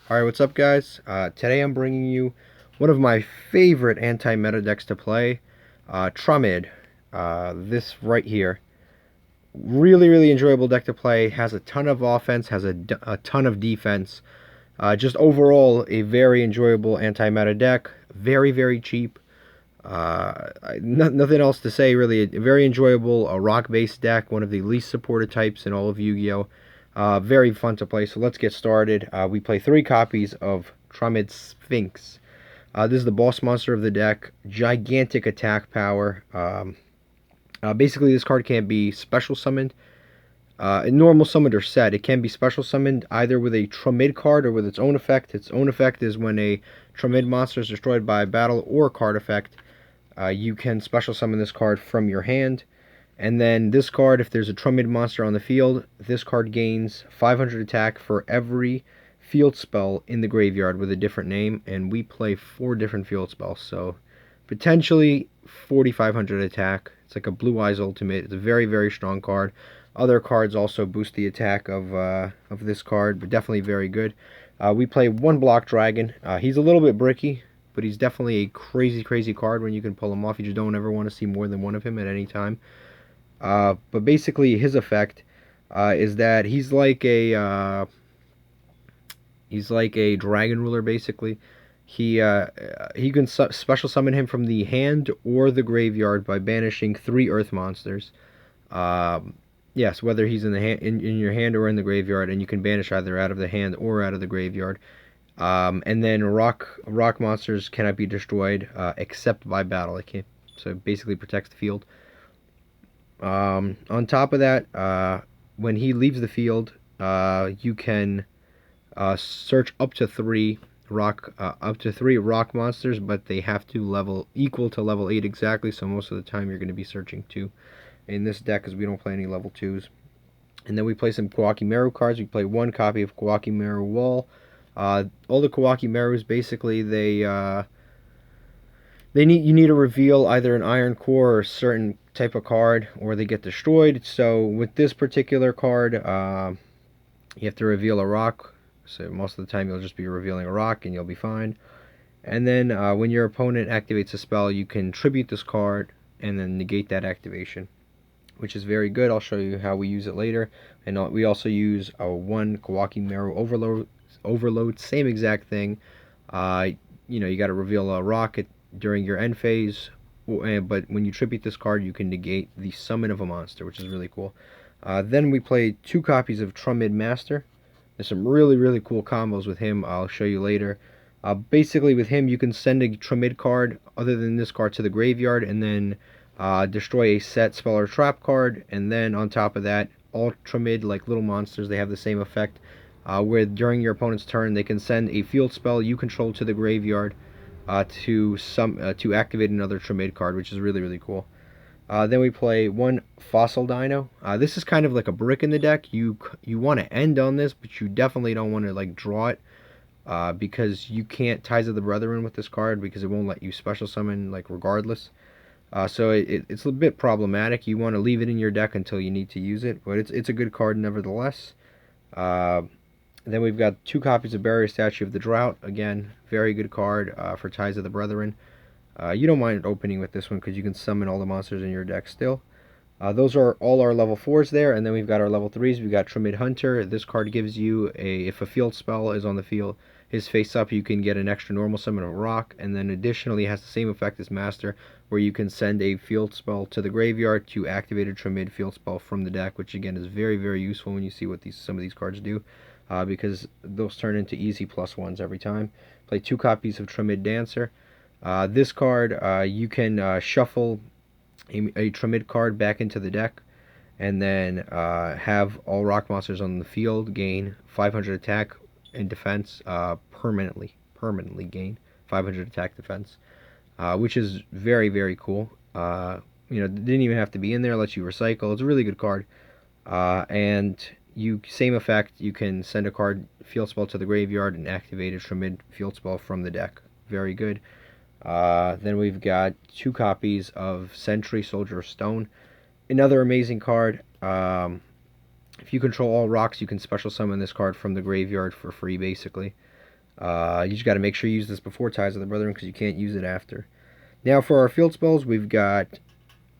Alright, what's up guys? Today I'm bringing you one of my favorite anti-meta decks to play, Triamid. This right here. Really enjoyable deck to play, has a ton of offense, has a ton of defense. Just overall, a very enjoyable anti-meta deck, very cheap. Nothing else to say really. A very enjoyable, rock-based deck, one of the least supported types in all of Yu-Gi-Oh! Very fun to play, so let's get started. We play 3 copies of Triamid Sphinx. This is the boss monster of the deck. Gigantic attack power. Basically, this card can't be special summoned. Normal summoned or set. It can be special summoned either with a Triamid card or with its own effect. Its own effect is when a Triamid monster is destroyed by a battle or a card effect. You can special summon this card from your hand. And then this card, if there's a Triamid monster on the field, this card gains 500 attack for every field spell in the graveyard with a different name. And we play 4 different field spells, so potentially 4,500 attack. It's like a Blue Eyes Ultimate. It's a very strong card. Other cards also boost the attack of this card, but definitely very good. We play 1 Block Dragon. He's a little bit bricky, but he's definitely a crazy card when you can pull him off. You just don't ever want to see more than one of him at any time. But basically, his effect is that he's like a dragon ruler. Basically, he can special summon him from the hand or the graveyard by banishing 3 earth monsters. Yes, whether he's in the in your hand or in the graveyard, and you can banish either out of the hand or out of the graveyard. And then rock monsters cannot be destroyed except by battle. It can't, so it basically protects the field. On top of that, when he leaves the field, you can search up to 3 rock monsters, but they have to equal to level 8 exactly. So most of the time you're going to be searching 2 in this deck because we don't play any level 2s. And then we play some Kawakimaru cards. We play 1 copy of Kawakimaru Wall. All the Kawakimarus basically you need to reveal either an iron core or a certain type of card, or they get destroyed. So with this particular card, you have to reveal a rock. So most of the time you'll just be revealing a rock and you'll be fine. And then when your opponent activates a spell, you can tribute this card and then negate that activation, which is very good. I'll show you how we use it later. And we also use a 1 Kawakimaru overload, same exact thing. You got to reveal a rock during your end phase, but when you tribute this card, you can negate the summon of a monster, which is really cool. Then we play 2 copies of Triamid Master. There's some really cool combos with him. I'll show you later. Basically, with him, you can send a Triamid card other than this card to the graveyard, and then destroy a set, spell, or trap card. And then on top of that, all Triamid, like little monsters, they have the same effect. Where during your opponent's turn, they can send a field spell you control to the graveyard to activate another Triamid card, which is really cool. Then we play 1 Fossil Dino. This is kind of like a brick in the deck. You want to end on this, but you definitely don't want to like draw it, because you can't Ties of the Brethren with this card because it won't let you special summon like regardless. So it's a bit problematic. You want to leave it in your deck until you need to use it, but it's a good card nevertheless. Then we've got 2 copies of Barrier Statue of the Drought. Again, very good card for Ties of the Brethren. You don't mind opening with this one because you can summon all the monsters in your deck still. Those are all our level 4s there, and then we've got our level 3s. We've got Triamid Hunter. This card gives you if a field spell is on the field, his face up, you can get an extra normal summon of a rock, and then additionally has the same effect as Master, where you can send a field spell to the graveyard to activate a Triamid field spell from the deck, which again is very useful when you see what some of these cards do. Because those turn into easy +1s every time. Play 2 copies of Triamid Dancer. This card, you can shuffle a Triamid card back into the deck, and then have all rock monsters on the field gain 500 attack and defense permanently gain 500 attack defense, which is very cool. Didn't even have to be in there. Lets you recycle. It's a really good card, and same effect, you can send a card field spell to the graveyard and activate a Triamid field spell from the deck. Very good. Then we've got 2 copies of Sentry Soldier of Stone. Another amazing card. If you control all rocks, you can special summon this card from the graveyard for free, basically. You just got to make sure you use this before Ties of the Brethren because you can't use it after. Now for our field spells, we've got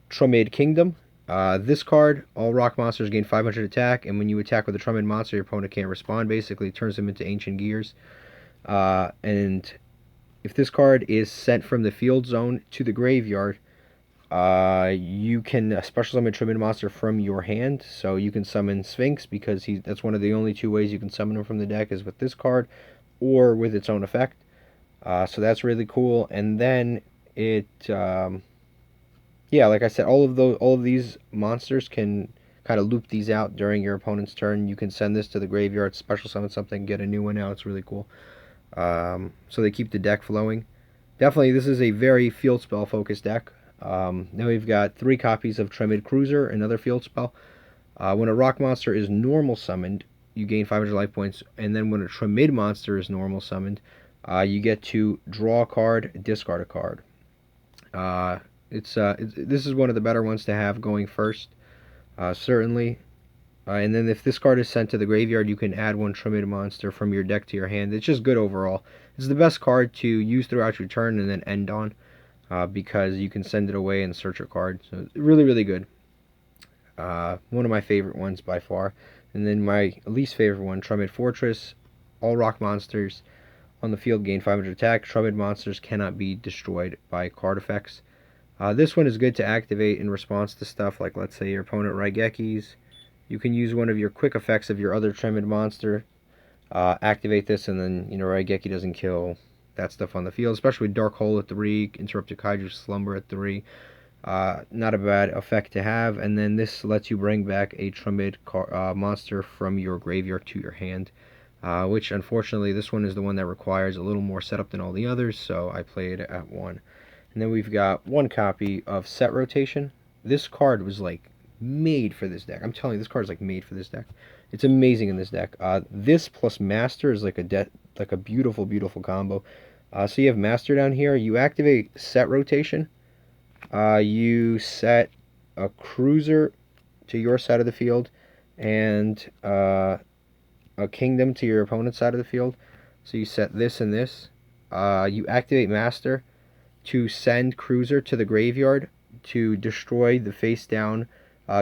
Triamid Kingdom. This card, all rock monsters gain 500 attack, and when you attack with a Triamid monster, your opponent can't respond. Basically, it turns them into ancient gears. And if this card is sent from the field zone to the graveyard, you can special summon a Triamid monster from your hand. So you can summon Sphinx because that's one of the only two ways you can summon him from the deck is with this card or with its own effect. So that's really cool. And then it, yeah, like I said, all of these monsters can kind of loop these out during your opponent's turn. You can send this to the graveyard, special summon something, get a new one out. It's really cool. So they keep the deck flowing. Definitely, this is a very field spell focused deck. Now we've got 3 copies of Triamid Cruiser, another field spell. When a rock monster is normal summoned, you gain 500 life points, and then when a Triamid monster is normal summoned, you get to draw a card, discard a card. This is one of the better ones to have going first, certainly. And then if this card is sent to the graveyard, you can add 1 Triamid monster from your deck to your hand. It's just good overall. It's the best card to use throughout your turn and then end on, because you can send it away and search a card. So really, really good. One of my favorite ones by far. And then my least favorite one, Triamid Fortress. All rock monsters on the field gain 500 attack. Triamid monsters cannot be destroyed by card effects. This one is good to activate in response to stuff like, let's say, your opponent Raigekis. You can use one of your quick effects of your other Triamid monster, activate this, and then, Raigeki doesn't kill that stuff on the field, especially Dark Hole at 3, Interrupted Kaiju Slumber at 3. Not a bad effect to have, and then this lets you bring back a Triamid monster from your graveyard to your hand, which unfortunately this one is the one that requires a little more setup than all the others, so I played it at 1. And then we've got 1 copy of Set Rotation. This card was like made for this deck. I'm telling you, this card is like made for this deck. It's amazing in this deck. This plus Master is like a beautiful, beautiful combo. So you have Master down here. You activate Set Rotation. You set a Cruiser to your side of the field and a Kingdom to your opponent's side of the field. So you set this and this. You activate Master to send Cruiser to the graveyard to destroy the face down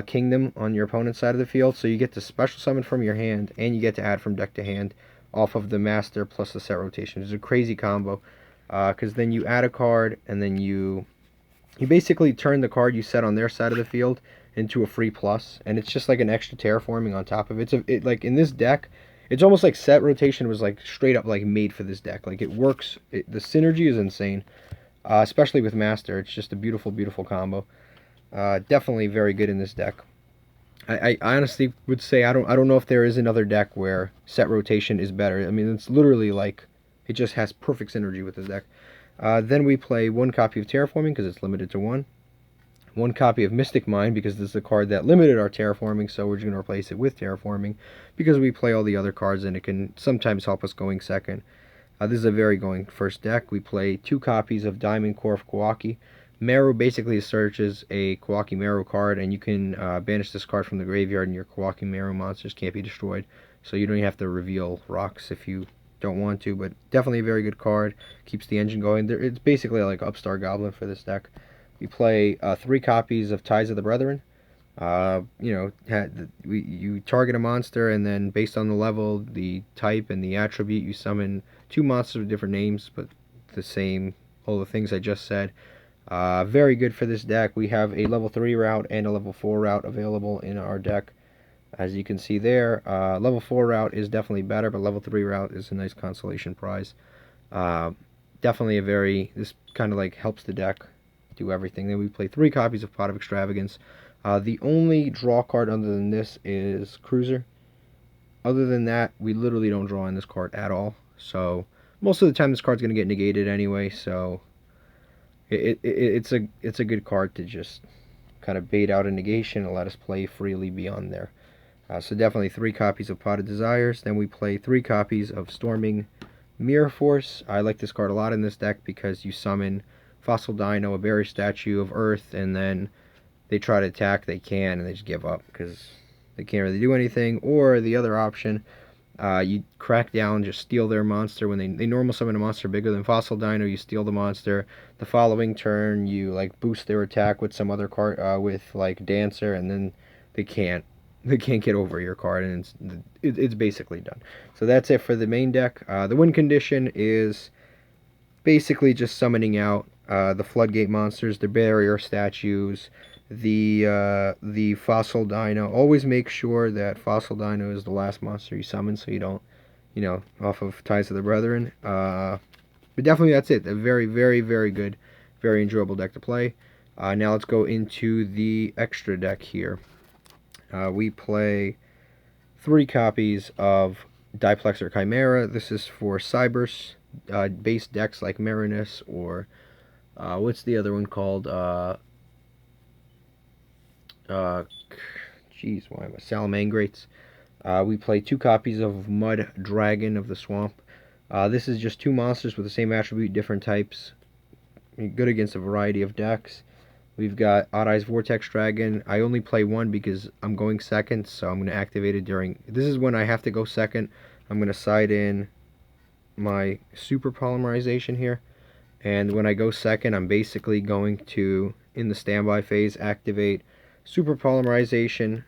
Kingdom on your opponent's side of the field. So you get to special summon from your hand and you get to add from deck to hand off of the Master plus the Set Rotation. It's a crazy combo because then you add a card and then you basically turn the card you set on their side of the field into a free plus, and it's just like an extra terraforming on top of it. Like in this deck, it's almost like Set Rotation was like straight up like made for this deck. Like it works. The synergy is insane. Especially with Master. It's just a beautiful, beautiful combo. Definitely very good in this deck. I honestly would say I don't know if there is another deck where Set Rotation is better. I mean, it's literally like it just has perfect synergy with this deck. Then we play 1 copy of Terraforming because it's limited to 1. 1 copy of Mystic Mind because this is the card that limited our Terraforming, so we're just going to replace it with Terraforming because we play all the other cards and it can sometimes help us going second. This is a very going first deck. We play 2 copies of Diamond Core of Kawaki. Meru basically searches a Kawaki Meru card, and you can banish this card from the graveyard, and your Kawaki Meru monsters can't be destroyed. So you don't even have to reveal rocks if you don't want to, but definitely a very good card. Keeps the engine going. It's basically like Upstart Goblin for this deck. We play 3 copies of Ties of the Brethren. You target a monster, and then based on the level, the type, and the attribute, you summon 2 monsters with different names, but all the things I just said. Very good for this deck. We have a level 3 route and a level 4 route available in our deck. As you can see there, level 4 route is definitely better, but level 3 route is a nice consolation prize. Definitely this kind of like helps the deck do everything. Then we play 3 copies of Pot of Extravagance. The only draw card other than this is Cruiser. Other than that, we literally don't draw in this card at all. So most of the time this card's going to get negated anyway, so it's a good card to just kind of bait out a negation and let us play freely beyond there. So definitely 3 copies of Pot of Desires. Then we play 3 copies of Storming Mirror Force. I like this card a lot in this deck because you summon Fossil Dino, a Berry Statue of Earth, and then they try to attack, they can, and they just give up because they can't really do anything. Or the other option You crack down, just steal their monster. When they normal summon a monster bigger than Fossil Dino, you steal the monster. The following turn, you like boost their attack with some other card, with like Dancer, and then they can't they can't get over your card, and it's basically done. So that's it for the main deck. The win condition is basically just summoning out the floodgate monsters, the barrier statues, the fossil dino. Always make sure that fossil dino is the last monster you summon, so you don't, off of Ties of the Brethren. But definitely that's it. A very, very, very good, very enjoyable deck to play. Now let's go into the extra deck here. We play 3 copies of Diplexer Chimera. This is for Cybers base decks like Marinus or what's the other one called? Geez, why am I Salamangrates? We play 2 copies of Mud Dragon of the Swamp. This is just 2 monsters with the same attribute, different types. Good against a variety of decks. We've got Odd Eyes Vortex Dragon. I only play 1 because I'm going second, so I'm going to activate it during... This is when I have to go second. I'm going to side in my super polymerization here. And when I go second, I'm basically going to, in the standby phase, activate super polymerization,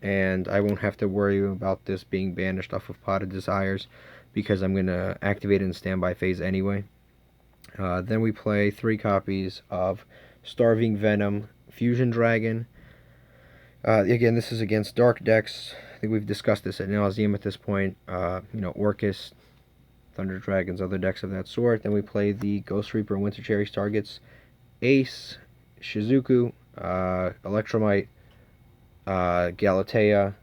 and I won't have to worry about this being banished off of Pot of Desires because I'm going to activate it in standby phase anyway. Then we play 3 copies of Starving Venom Fusion Dragon. Again, this is against dark decks. I think we've discussed this ad nauseum at this point. Orcus, Thunder Dragons, other decks of that sort. Then we play the Ghost Reaper and Winter Cherries targets. Ace, Shizuku, Electromite, Galatea,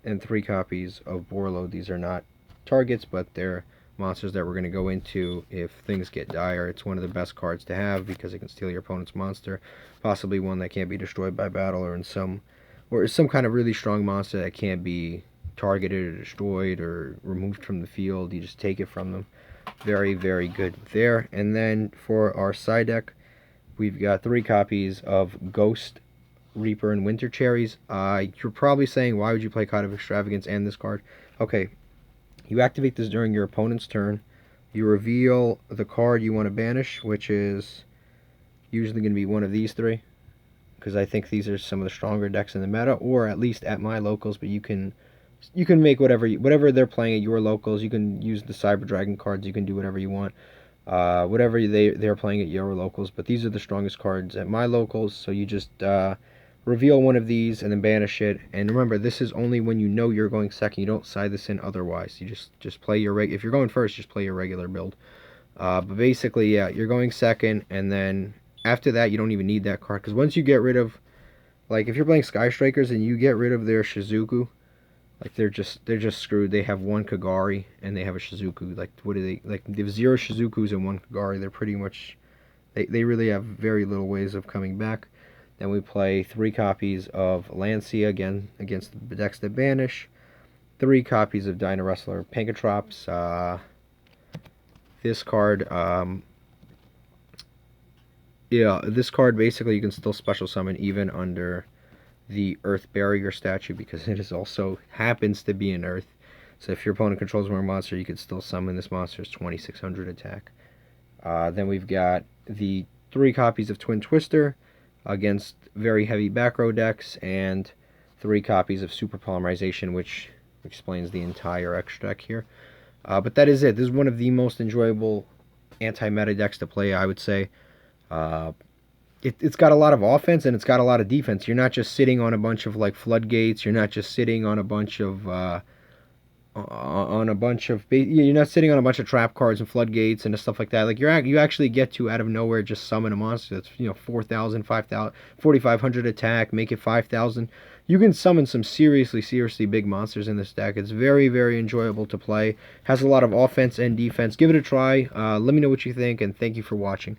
and 3 copies of Borlo. These are not targets, but they're monsters that we're going to go into if things get dire. It's one of the best cards to have because it can steal your opponent's monster, possibly one that can't be destroyed by battle, or some kind of really strong monster that can't be targeted or destroyed or removed from the field. You just take it from them. Very, very good there. And then for our side deck, we've got 3 copies of Ghost Reaper and Winter Cherries. You're probably saying, why would you play Card of Extravagance and this card? Okay, you activate this during your opponent's turn. You reveal the card you want to banish, which is usually going to be one of these 3, because I think these are some of the stronger decks in the meta, or at least at my locals. But you can make whatever they're playing at your locals. You can use the Cyber Dragon cards. You can do whatever you want, whatever they're playing at your locals. But these are the strongest cards at my locals. So you just reveal one of these and then banish it. And remember, this is only when you know you're going second. You don't side this in otherwise. You just play your if you're going first, just play your regular build. But basically, yeah, you're going second, and then after that, you don't even need that card, because once you get rid of, like, if you're playing Sky Strikers and you get rid of their Shizuku, like, they're just screwed. They have 1 Kagari and they have a Shizuku. Like, what do they, like, they have 0 Shizukus and 1 Kagari. They're pretty much, they really have very little ways of coming back. Then we play 3 copies of Lancia, again, against the decks that banish. 3 copies of Dino Wrestler Pankatrops. This card, this card, basically, you can still special summon even under the Earth Barrier statue, because it is also happens to be an Earth. So if your opponent controls more monster, you can still summon this monster's 2600 attack. Then we've got the 3 copies of Twin Twister against very heavy back row decks, and 3 copies of Super Polymerization, which explains the entire extra deck here. But that is it. This is one of the most enjoyable anti-meta decks to play, I would say. It's got a lot of offense and it's got a lot of defense. You're not just sitting on a bunch of like floodgates. You're not just sitting on a bunch of you're not sitting on a bunch of trap cards and floodgates and stuff like that. Like you actually get to, out of nowhere, just summon a monster that's 4,000, 5,000, 4,500 attack, make it 5,000. You can summon some seriously big monsters in this deck. It's very, very enjoyable to play. Has a lot of offense and defense. Give it a try. Let me know what you think, and thank you for watching.